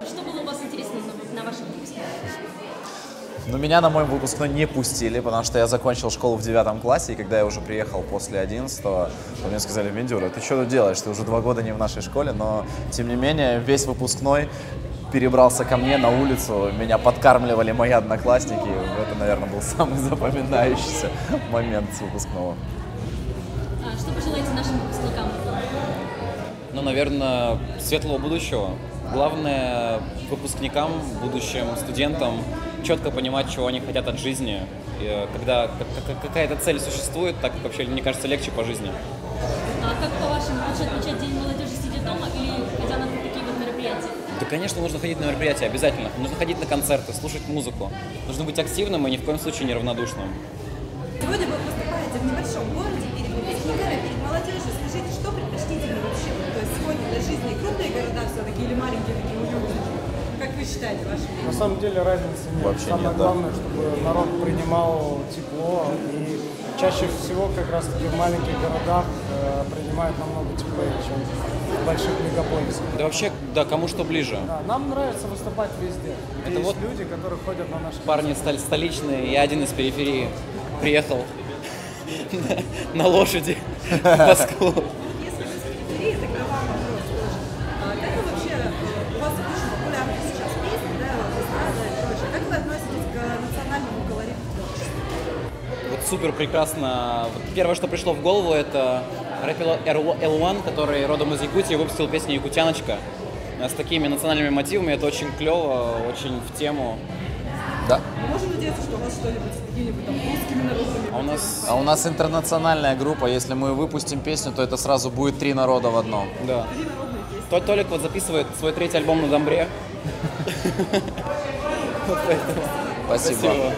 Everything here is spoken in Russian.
Что было у вас интересно на вашем выпускном? Но меня на мой выпускной не пустили, потому что я закончил школу в 9 классе, и когда я уже приехал после 11-го, мне сказали: Мендюра, ты что тут делаешь? Ты уже 2 года не в нашей школе, но тем не менее весь выпускной перебрался ко мне на улицу, меня подкармливали мои одноклассники. Это, наверное, был самый запоминающийся момент с выпускного. Что пожелаете нашим выпускникам? Ну, наверное, светлого будущего. Главное, выпускникам, будущим студентам четко понимать, чего они хотят от жизни. И когда какая-то цель существует, так вообще, мне кажется, легче по жизни. А как, по-вашему, лучше отмечать День молодежи, сидя дома или ходя на такие вот мероприятия? Да, конечно, нужно ходить на мероприятия, обязательно. Нужно ходить на концерты, слушать музыку. Нужно быть активным и ни в коем случае неравнодушным. Сегодня вы выступаете в небольшом городе перед выпускниками, перед молодежью. Скажите, что предпочтительнее вообще? То есть сегодня для жизни крупные города все-таки или маленькие такие уютные? Как вы считаете, ваше мнение? На самом деле разницы нет. Вообще Самое нет, главное, чтобы народ принимал тепло. И чаще всего как раз таки в маленьких городах принимают намного теплее, чем в больших мегаполисах. Да вообще, да, кому что ближе. Да, нам нравится выступать везде. Это Есть вот люди, которые ходят на наши Парни столичные, я один из периферии приехал на лошади в Москву. Если вы с периферии, тогда вам вопрос тоже. Как вы вообще, у вас очень популярны сейчас песни, да, эстрада и прочее. Как вы относитесь к национальному колориту творчества? Вот супер прекрасно. Вот первое, что пришло в голову, это рэпер L1, который родом из Якутии, выпустил песню «Якутяночка» с такими национальными мотивами. Это очень клево, очень в тему. Да. Мы можем надеяться, что у вас что-нибудь с какими-нибудь там русскими народами? А у нас интернациональная группа. Если мы выпустим песню, то это сразу будет 3 народа в одном. Да. Толик вот записывает свой 3-й альбом на Домбре. Спасибо. Спасибо.